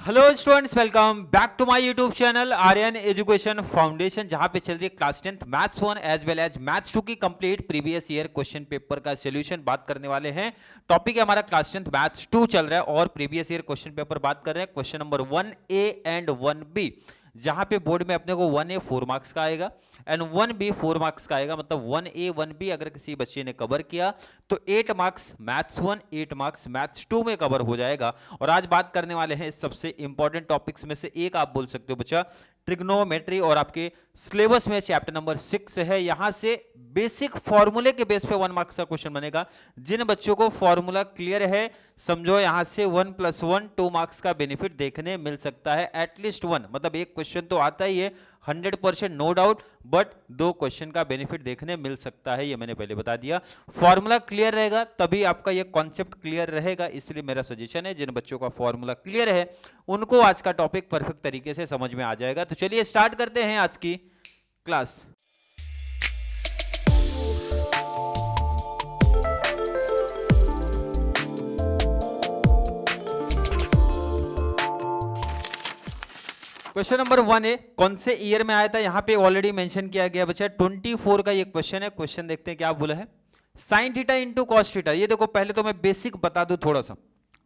Hello students, welcome back to my YouTube channel Aryan education foundation, जहां पे चल रही है class 10th maths 1 as well as maths 2 की complete previous year question paper का solution बात करने वाले हैं। टॉपिक है हमारा क्लास 10th मैथ्स 2 चल रहा है और प्रीवियस ईयर क्वेश्चन पेपर बात कर रहे हैं। Question number 1A and 1B, जहां पे बोर्ड में अपने को 1A 4 मार्क्स का आएगा एंड 1B 4 मार्क्स का आएगा। मतलब 1A 1B अगर किसी बच्चे ने कवर किया तो 8 मार्क्स मैथ्स 1, 8 मार्क्स मैथ्स 2 में कवर हो जाएगा। और आज बात करने वाले हैं सबसे इंपॉर्टेंट टॉपिक्स में से एक, आप बोल सकते हो बच्चा, ट्रिग्नोमेट्री, और आपके सिलेबस में चैप्टर नंबर 6 है। यहां से बेसिक फॉर्मूले के बेस पे 1 मार्क्स का क्वेश्चन बनेगा। जिन बच्चों को फॉर्मूला क्लियर है, समझो यहां से 1 + 1 2 मार्क्स का बेनिफिट देखने मिल सकता है, एटलीस्ट 1। मतलब एक क्वेश्चन तो आता ही है 100% नो डाउट, बट 2 क्वेश्चन का बेनिफिट देखने मिल सकता है, ये मैंने पहले बता दिया। फॉर्मूला क्लियर रहेगा तभी आपका ये कॉन्सेप्ट क्लियर रहेगा, इसलिए मेरा सजेशन है जिन बच्चों का फॉर्मूला क्लियर है उनको आज का टॉपिक परफेक्ट तरीके से समझ में आ जाएगा। तो चलिए स्टार्ट करते हैं आज की क्लास। क्वेश्चन नंबर 1 है, कौन से ईयर में आया था, यहां पे ऑलरेडी मेंशन किया गया बच्चा 24 का ये क्वेश्चन है। क्वेश्चन देखते हैं क्या बोला है। Sign theta into cos theta. ये देखो, पहले तो मैं बेसिक बता दूं, थोड़ा सा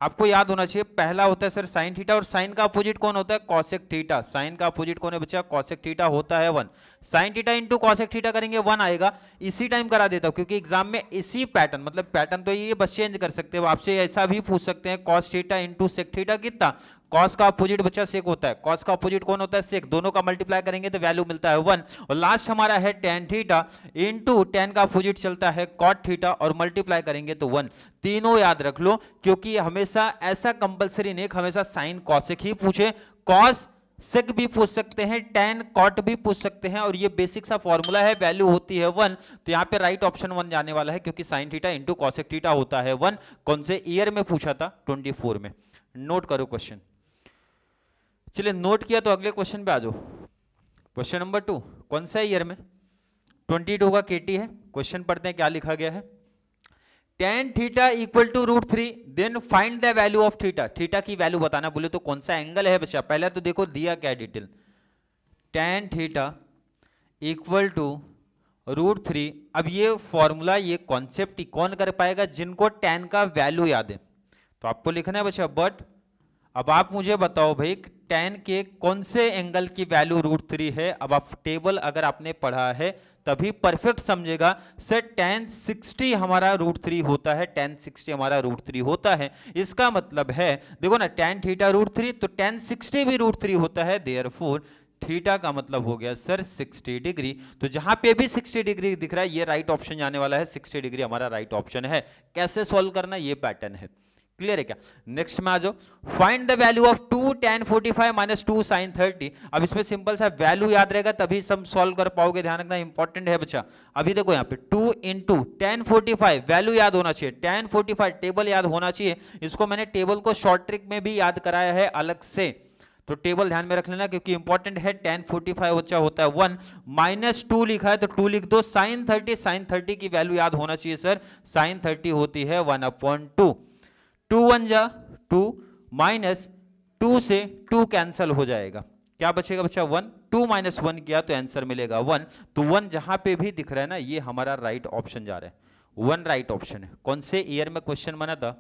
आपको याद होना चाहिए। पहला होता है सर साइन थीटा, और साइन का अपोजिट कौन होता है, कॉसेक थीटा। साइन का अपोजिट कौन है बच्चा, कॉसेक थीटा होता है 1। Sign theta into cosec theta करेंगे 1 आएगा। इसी टाइम करा देता हूं क्योंकि एग्जाम में इसी पैटर्न, मतलब पैटर्न तो ये बस चेंज कर सकते हो, आपसे ऐसा भी पूछ सकते हैं cos theta into sec theta कितना। कॉस का अपोजिट बच्चा सेक होता है, कॉस का अपोजिट कौन होता है, सेक। दोनों का मल्टीप्लाई करेंगे तो वैल्यू मिलता है 1। और लास्ट हमारा है टेन थीटा इंटू टेन का अपोजिट चलता है कॉट थीटा, और मल्टीप्लाई करेंगे तो 1। तीनों याद रख लो क्योंकि हमेशा ऐसा कंपलसरी नहीं, हमेशा साइन कॉसेक ही पूछे, कॉस सेक भी पूछ सकते हैं, टेन कॉट भी पूछ सकते हैं, और ये बेसिक सा फॉर्मूला है, वैल्यू होती है 1। तो यहाँ पे राइट ऑप्शन 1 जाने वाला है क्योंकि sign theta into cosec theta होता है 1। कौन से ईयर में पूछा था, 24 में। नोट करो क्वेश्चन। चलिए नोट किया तो अगले क्वेश्चन पे आ जाओ। क्वेश्चन नंबर 2, कौन सा ईयर में, 22 का केटी है। क्वेश्चन पढ़ते हैं क्या लिखा गया है। tan theta equal to √3, then find the value of theta. Theta की वैल्यू बताना बोले तो कौन सा एंगल है बच्चा, पहले तो देखो दिया क्या detail. tan theta equal to √3। अब ये फॉर्मूला, ये कॉन्सेप्ट कौन कर पाएगा, जिनको tan का वैल्यू याद है। तो आपको लिखना है बच्चा, बट अब आप मुझे बताओ भाई tan के कौन से एंगल की वैल्यू √3 है। अब आप टेबल अगर आपने पढ़ा है तभी परफेक्ट समझेगा। सर tan 60 हमारा √3 होता है, tan 60 हमारा √3 होता है। इसका मतलब है देखो ना, tan थीटा √3 तो tan 60 भी √3 होता है, देयरफॉर थीटा का मतलब हो गया सर 60 डिग्री। तो जहां पे भी 60 डिग्री दिख रहा है ये राइट ऑप्शन जाने वाला है, 60 डिग्री हमारा राइट ऑप्शन है। कैसे सॉल्व करना, ये पैटर्न है। क्लियर है क्या। नेक्स्ट में आ जाओ, find the value of 2 tan 45 minus 2 sin 30। अब इसमें सिंपल सा वैल्यू याद रहेगा तभी सब सॉल्व कर पाओगे, ध्यान रखना इंपॉर्टेंट है बच्चा। अभी देखो यहाँ पे 2 इंटू tan 45, वैल्यू याद होना चाहिए, tan 45 टेबल याद होना चाहिए। इसको मैंने टेबल को शॉर्ट ट्रिक में भी याद कराया है अलग से, तो टेबल ध्यान में रख लेना क्योंकि इंपॉर्टेंट है। tan 45 बच्चा होता है 1, माइनस 2 लिखा है तो 2 लिख दो। sin 30 की वैल्यू याद होना चाहिए सर, sin 30 होती है 1/2। 2 1 जा 2, माइनस 2 से 2 कैंसल हो जाएगा, क्या बचेगा बच्चा 1। 2 - 1 किया तो आंसर मिलेगा 1। तो 1 जहां पे भी दिख रहा है ना, ये हमारा राइट ऑप्शन जा रहा है, 1 राइट ऑप्शन है। कौन से ईयर में क्वेश्चन बना था,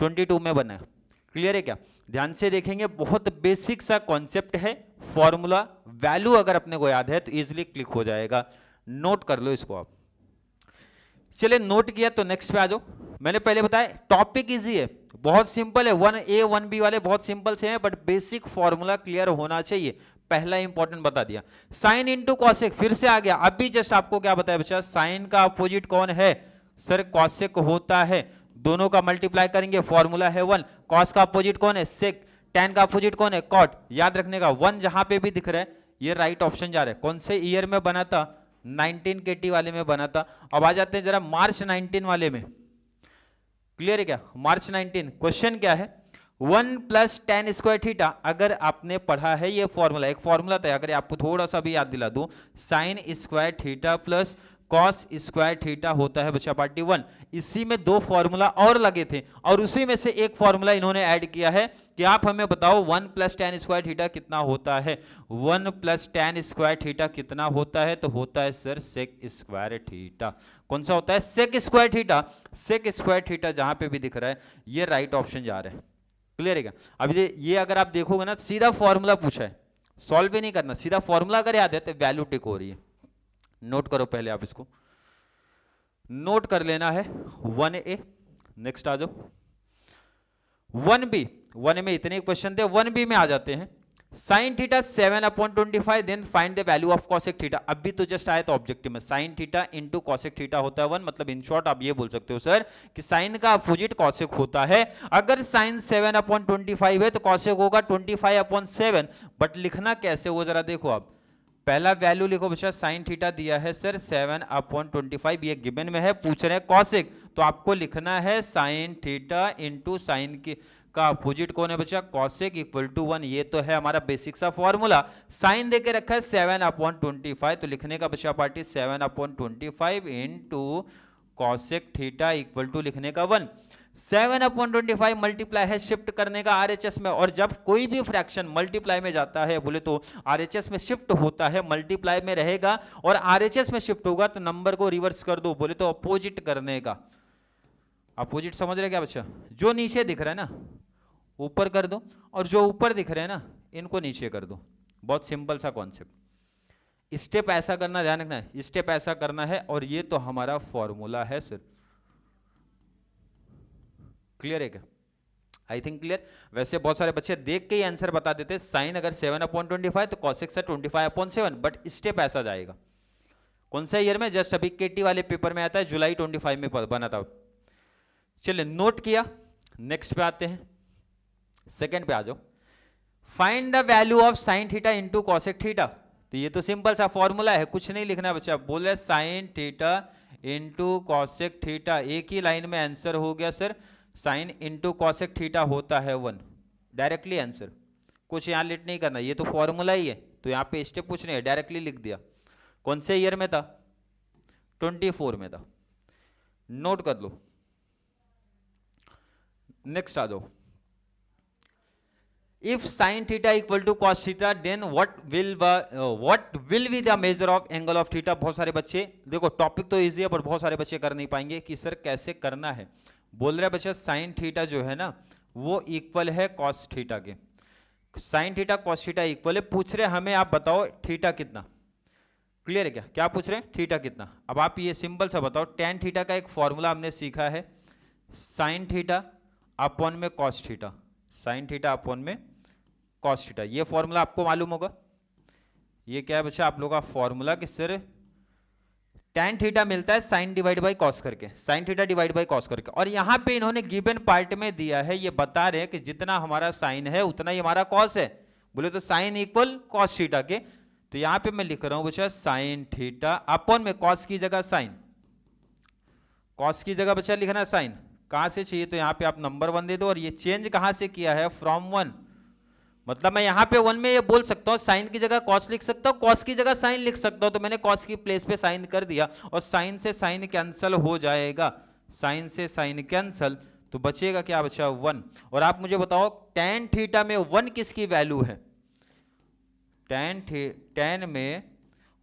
22 में बना। क्लियर है क्या। ध्यान से देखेंगे, बहुत बेसिक सा कॉन्सेप्ट है, फॉर्मूला वैल्यू अगर अपने को याद है तो इजिली क्लिक हो जाएगा। नोट कर लो इसको आप। चलिए नोट किया तो नेक्स्ट पे आ जाओ। मैंने पहले बताया टॉपिक इजी है, बहुत सिंपल है, 1A 1B वाले बहुत सिंपल से हैं, बट बेसिक फॉर्मूला क्लियर होना चाहिए। पहला इंपॉर्टेंट बता दिया, साइन इंटू कॉसेक, फिर से आ गया। अभी जस्ट आपको क्या बताया बच्चा, साइन का अपोजिट कौन है सर, कॉसेक होता है। दोनों का मल्टीप्लाई करेंगे, फॉर्मूला है 1। कॉस का अपोजिट कौन है, सेक। tan का अपोजिट कौन है, कॉट। याद रखने का 1 जहां पे भी दिख रहा है ये राइट ऑप्शन जा रहा है। कौन से ईयर में बना था, 19 केटी वाले में बना था। अब आ जाते हैं जरा मार्च 19 वाले में। क्लियर है क्या, मार्च 19। क्वेश्चन क्या है, 1 + tan स्क्वायर थीटा। अगर आपने पढ़ा है ये फॉर्मूला, एक फॉर्मूला था, अगर आपको थोड़ा सा भी याद दिला दूं, sine square theta plus cos square theta होता है बच्चा पार्टी 1। इसी में 2 फॉर्मूला और लगे थे और उसी में से एक फॉर्मूला इन्होंने ऐड किया है कि आप हमें बताओ 1 + tan स्क्वायर थीटा कितना होता है। 1 + tan स्क्वायर थीटा कितना होता है, तो होता है सर सेक स्क्वायर थीटा। कौन सा होता है, sec square theta. Sec square theta जहां पे भी दिख रहा है ये राइट ऑप्शन जा रहा है। क्लियर है क्या? अब ये अगर आप देखोगे ना, सीधा फॉर्मूला पूछा है, सॉल्व भी नहीं करना, सीधा फॉर्मूला अगर याद है तो वैल्यू टिक हो रही है। नोट करो पहले, आप इसको नोट कर लेना है 1A। नेक्स्ट आ जाओ 1B। 1A में इतने क्वेश्चन थे, 1B में आ जाते हैं। Sine theta 7/25 then find the value of cosec theta. अभी तो जस्ट आया था ऑब्जेक्टिव में, sine theta into cosec theta होता है 1। मतलब इन शॉर्ट आप ये बोल सकते हो सर कि साइन का अपोजिट कॉसेक होता है। अगर साइन 7/25 है तो कॉसेक होगा 25/7। बट लिखना कैसे वो जरा देखो आप। पहला वैल्यू लिखो बच्चा, साइन थीटा दिया है सर 7/25, ये गिवन में है, पूछ रहे हैं कॉसेक, तो आपको लिखना है साइन थीटा इंटू साइन की का अपोजिट कौन है बच्चा, कॉसेक इक्वल टू 1। ये तो है हमारा बेसिक सा फॉर्मूला। साइन देके रखा है 7/25, तो लिखने का बच्चा party 7/25 into cosec theta equal to लिखने का 1। 7/25 मल्टीप्लाई है शिफ्ट करने का आरएचएस में, और जब कोई भी फ्रैक्शन मल्टीप्लाई में जाता है बोले तो आरएचएस में शिफ्ट होता है, मल्टीप्लाई में रहेगा और आरएचएस में शिफ्ट होगा तो नंबर को रिवर्स कर दो, बोले तो अपोजिट करने का। अपोजिट समझ रहे क्या बच्चा? जो नीचे दिख रहा है ना ऊपर कर दो, और जो ऊपर दिख रहे हैं ना इनको नीचे कर दो। बहुत सिंपल सा कॉन्सेप्ट। स्टेप ऐसा करना, ध्यान रखना है, स्टेप ऐसा करना है, और ये तो हमारा फॉर्मूला है सर। क्लियर है क्या? I think clear. वैसे बहुत सारे बच्चे देख के ही आंसर बता देते, साइन अगर 7/25 तो कॉसेक सर 25/7, बट स्टेप ऐसा जाएगा। कौन सा ईयर में? जस्ट अभी केटी वाले पेपर में आता है, जुलाई 25 में बना था। चलिए नोट किया। नेक्स्ट पे आते हैं, सेकंड पे आ जाओ। Find the value of sine theta into cosec theta. तो ये तो सिंपल सा फॉर्मूला है, कुछ नहीं लिखना बच्चा। बोल रहे sign theta into cosec theta, एक ही लाइन में आंसर हो गया sir. Sine into cosec theta होता है 1, डायरेक्टली आंसर। कुछ यहां लेट नहीं करना, ये तो फॉर्मूला ही है, तो यहां पे स्टेप कुछ नहीं है, डायरेक्टली लिख दिया। कौन से ईयर में था? 24 में था। नोट कर लो। नेक्स्ट आ जाओ। If sine theta equal to cos theta then what will be the measure of angle of theta. बहुत सारे बच्चे, देखो टॉपिक तो इजी है पर बहुत सारे बच्चे कर नहीं पाएंगे कि सर कैसे करना है। बोल रहे बच्चा साइन थीटा जो है ना वो इक्वल है कॉस थीटा के। Sine theta cos theta equal है, पूछ रहे हमें आप बताओ थीटा कितना। क्लियर है क्या? क्या पूछ रहे हैं? थीटा कितना। अब आप ये सिंपल सा बताओ, टेन थीटा का एक फॉर्मूला हमने सीखा है, साइन थीटा अपॉन में cos theta, sine theta upon में कॉस थीटा। ये फॉर्मूला आपको मालूम होगा। ये क्या है बच्चा आप लोगों का फॉर्मूला कि सर tan थीटा मिलता है साइन डिवाइड बाई कॉस करके, sine theta divide by cos करके। और यहां पे इन्होंने गिवन पार्ट में दिया है, ये बता रहे हैं कि जितना हमारा साइन है उतना ही हमारा कॉस है। बोले तो साइन इक्वल कॉस थीटा के, तो यहां पे मैं लिख रहा हूं बच्चा साइन थीटा अपॉन में कॉस की जगह साइन, कॉस की जगह बच्चा लिखना साइन। कहां से चाहिए तो यहां पे आप नंबर 1 दे दो, और ये चेंज कहां से किया है? फ्रॉम 1। मतलब मैं यहां पे 1 में ये बोल सकता हूं साइन की जगह कॉस लिख सकता हूं, कॉस की जगह साइन लिख सकता हूं, तो मैंने कॉस की प्लेस पे साइन कर दिया, और साइन से साइन कैंसिल हो जाएगा, साइन से साइन कैंसिल, तो बचेगा क्या बचा? 1। और आप मुझे बताओ tan थीटा में 1 किसकी वैल्यू है? tan में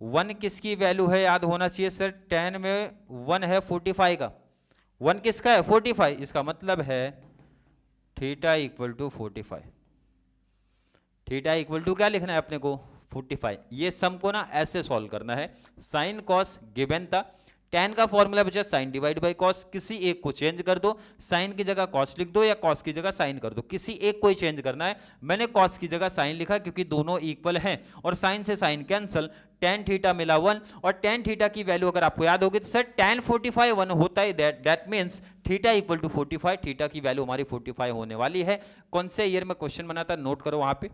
1 किसकी वैल्यू है? याद होना चाहिए सर, tan में 1 है 45 का। 1 किसका है? 45। इसका मतलब है theta equal to 45। Theta equal to क्या लिखना है अपने को? 45। ये सम को ना ऐसे सॉल्व करना है, साइन कॉस गिवन था, tan का फॉर्मूला बचा साइन डिवाइड बाई कॉस, किसी एक को चेंज कर दो, साइन की जगह कॉस लिख दो या कॉस की जगह साइन कर दो, किसी एक को ही चेंज करना है। मैंने कॉस की जगह साइन लिखा क्योंकि दोनों इक्वल हैं, और साइन से साइन कैंसिल, tan थीटा मिला 1, और tan थीटा की वैल्यू अगर आपको याद होगी तो सर tan 45 1 होता है, that means theta equal to 45, theta की वैल्यू हमारी 45 होने वाली है। कौन से ईयर में क्वेश्चन बना था नोट करो वहां पे।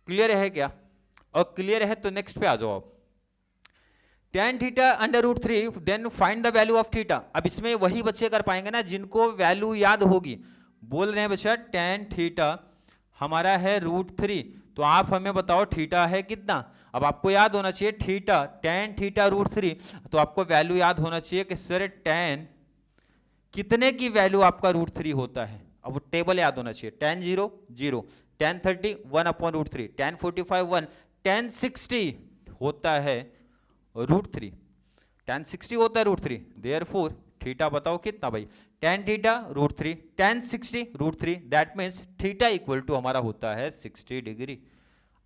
क्लियर है क्या? और क्लियर है तो नेक्स्ट पे आ जाओ आप। tan theta under root 3 then find the value of theta. अब इसमें वही बच्चे कर पाएंगे ना जिनको वैल्यू याद होगी। बोल रहे हैं बच्चा tan थीटा हमारा है रूट 3, तो आप हमें बताओ थीटा है कितना। अब आपको याद होना चाहिए थीटा, tan थीटा √3, तो आपको वैल्यू याद होना चाहिए कि सर tan कितने की वैल्यू आपका √3 होता है। अब वो टेबल याद होना चाहिए, tan 0 0, tan 30 1/√3, tan 45 1, tan 60 होता है √3, tan 60 होता है √3, देयरफॉर थीटा बताओ कितना भाई, tan theta √3, tan 60 √3, that means theta equal to हमारा होता है 60 डिग्री।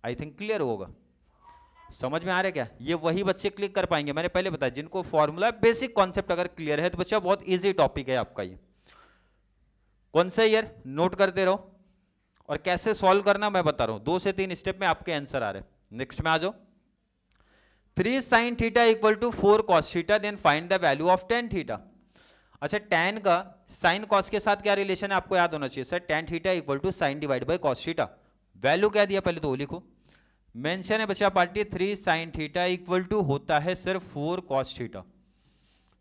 आई थिंक क्लियर होगा, समझ में आ रहा है क्या? ये वही बच्चे क्लिक कर पाएंगे, मैंने पहले बताया जिनको फॉर्मूला बेसिक कॉन्सेप्ट अगर क्लियर है तो बच्चा बहुत इजी टॉपिक है आपका ये। कौन सा ईयर नोट करते रहो, और कैसे सॉल्व करना मैं बता रहा हूं, 2 से 3 स्टेप में आपके आंसर आ रहे हैं। नेक्स्ट में आ जाओ, 3 sin theta equal to 4 cos theta, then find the value of tan theta. अच्छा, tan का sin cos के साथ क्या रिलेशन है आपको याद होना चाहिए, sir tan theta equal to sin divide by cos theta. Value क्या दिया पहले तो वो लिखो, मेंशन है बच्चा party 3 sin theta equal to होता है सर 4 cos थीटा,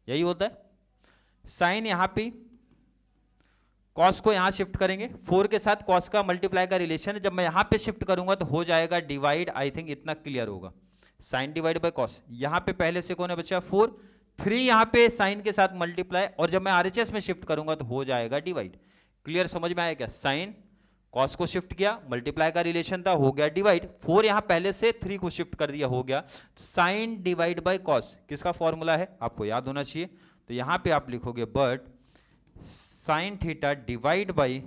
यही होता है। साइन यहां पे cos को यहां शिफ्ट करेंगे, 4 के साथ cos का मल्टीप्लाई का रिलेशन है, जब मैं यहां पे शिफ्ट करूंगा तो हो जाएगा डिवाइड। आई थिंक इतना क्लियर होगा, साइन डिवाइड बाय cos, यहां पे पहले से कौन है बच्चा 4, 3 यहां पे साइन के साथ मल्टीप्लाई, और जब मैं RHS में शिफ्ट करूंगा तो हो जाएगा डिवाइड। क्लियर, समझ में आया क्या? साइन cos को शिफ्ट किया, मल्टीप्लाई का रिलेशन था, हो गया डिवाइड, 4 यहां पहले से 3 को शिफ्ट कर दिया, हो गया साइन डिवाइड बाय cos। किसका फॉर्मूला है आपको याद होना चाहिए, तो यहां पे आप लिखोगे but sine theta divide by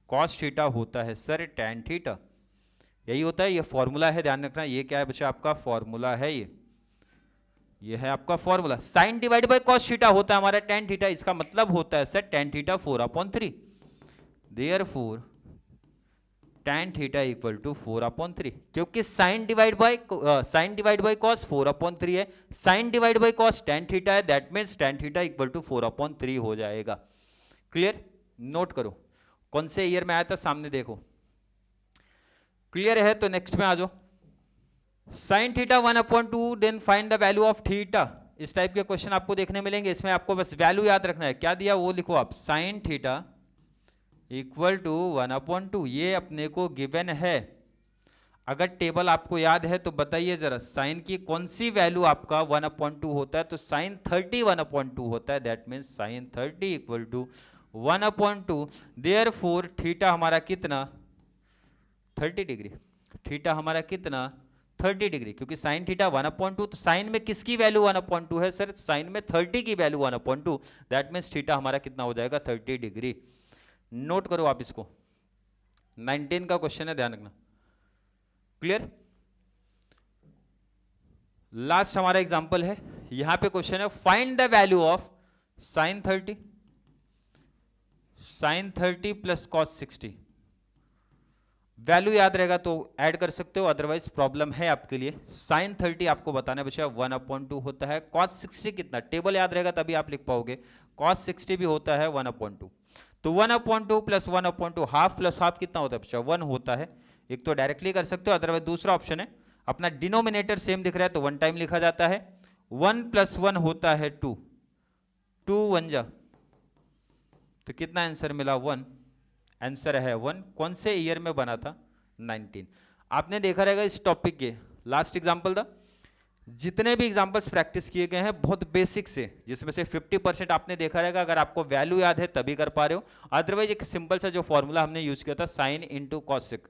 cos theta होता है सर tan थीटा, यही होता है, ये फॉर्मूला है, ध्यान रखना। ये क्या है बच्चा आपका फॉर्मूला है, ये है आपका फॉर्मूला। Sine divide by cos theta होता है हमारा tan थीटा, इसका मतलब होता है sir tan theta 4/3, therefore tan theta equal to 4/3, क्योंकि साइन डिवाइड बाई कॉस 4/3 है, sine divide by cos tan theta है, that means tan theta equal to 4/3 हो जाएगा। क्लियर, नोट करो कौन से ईयर में आया था, सामने देखो। क्लियर है तो नेक्स्ट में आ जाओ, sine theta 1/2, then find the value of theta. इस टाइप के क्वेश्चन आपको देखने मिलेंगे, इसमें आपको बस वैल्यू याद रखना है, क्या दिया वो लिखो आप, साइन थीटा इक्वल टू 1/2, ये अपने को गिवन है। अगर टेबल आपको याद है तो बताइए जरा, साइन की कौन सी वैल्यू आपका 1/2 होता है, तो साइन 30 1/2 होता है, that means sine 30 equal to 1/2, therefore theta हमारा कितना 30 डिग्री, थीटा हमारा कितना 30 डिग्री, क्योंकि साइन थीटा 1/2, तो साइन में किसकी वैल्यू 1/2 है सर, साइन में 30 की वैल्यू 1/2, दैट मीन्स थीटा हमारा कितना हो जाएगा 30 डिग्री। नोट करो आप इसको, 19 का क्वेश्चन है, ध्यान रखना। क्लियर, लास्ट हमारा एग्जांपल है, यहां पे क्वेश्चन है find the value of sine 30 plus cos 60। Value याद रहेगा तो ऐड कर सकते हो, अदरवाइज प्रॉब्लम है आपके लिए। साइन 30 आपको बताना है बच्चा 1/2 होता है, कॉस 60 कितना, टेबल याद रहेगा तभी आप लिख पाओगे, कॉस 60 भी होता है 1/2, तो 1/2 प्लस 1/2, हाफ प्लस हाफ कितना होता है बच्चा 1 होता है। एक तो डायरेक्टली कर सकते हो, अदरवाइज दूसरा ऑप्शन है, अपना डिनोमिनेटर सेम दिख रहा है तो 1 टाइम लिखा जाता है, 1 + 1 होता है 2, 2 1 जा, तो कितना आंसर मिला 1, आंसर है 1। कौन से ईयर में बना था 19। आपने देखा रहेगा इस टॉपिक के लास्ट एग्जांपल था, जितने भी एग्जांपल्स प्रैक्टिस किए गए हैं बहुत बेसिक से, जिसमें से 50% आपने देखा रहेगा, अगर आपको वैल्यू याद है तभी कर पा रहे हो, अदरवाइज एक सिंपल सा जो फॉर्मूला हमने यूज किया था, साइन इंटू कॉस सेक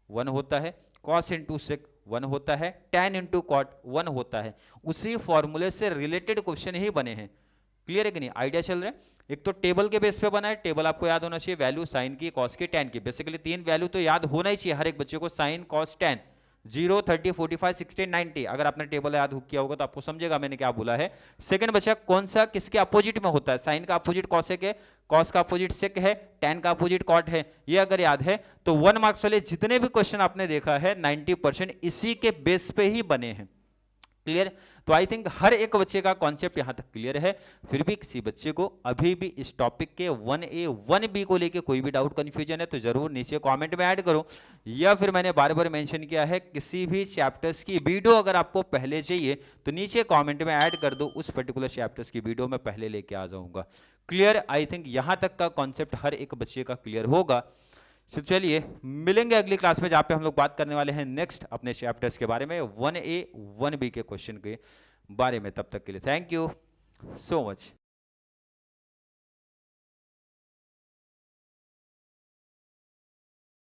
1 होता है, कॉस इंटू सेक 1 होता है, टैन इंटू कॉट 1 होता है, उसी फॉर्मूले से रिलेटेड क्वेश्चन ही बने हैं। क्लियर है कि नहीं, आइडिया चल रहा है। एक तो टेबल के बेस पे बना है, टेबल आपको याद होना चाहिए, वैल्यू साइन की, कॉस की, टैन की, बेसिकली 3 वैल्यू तो याद होना ही चाहिए हर एक बच्चे को, साइन कॉस टैन, 0 30 45 60 90। अगर आपने टेबल याद किया होगा तो आपको समझेगा मैंने क्या बोला है। सेकंड बच्चा कौन सा किसके अपोजिट में होता है, साइन का अपोजिट कॉसेक है, कॉस का अपोजिट सेक है, टैन का अपोजिट कॉट है, ये अगर याद है तो 1 मार्क्स वाले जितने भी क्वेश्चन आपने देखा है 90% इसी के बेस पे ही बने हैं। क्लियर, तो आई थिंक हर एक बच्चे का कॉन्सेप्ट यहां तक क्लियर है। फिर भी किसी बच्चे को अभी भी इस टॉपिक के 1A 1B को लेके कोई भी डाउट कंफ्यूजन है तो जरूर नीचे कमेंट में ऐड करो, या फिर मैंने बार बार मेंशन किया है किसी भी चैप्टर्स की वीडियो अगर आपको पहले चाहिए तो नीचे कमेंट में ऐड कर दो, उस पर्टिकुलर चैप्टर्स की वीडियो मैं पहले लेके आ जाऊंगा। क्लियर, आई थिंक यहां तक का कॉन्सेप्ट हर एक बच्चे का क्लियर होगा। तो चलिए मिलेंगे अगली क्लास में, जहां पे हम लोग बात करने वाले हैं नेक्स्ट अपने चैप्टर्स के बारे में, 1A 1B के क्वेश्चन के बारे में। तब तक के लिए थैंक यू सो मच।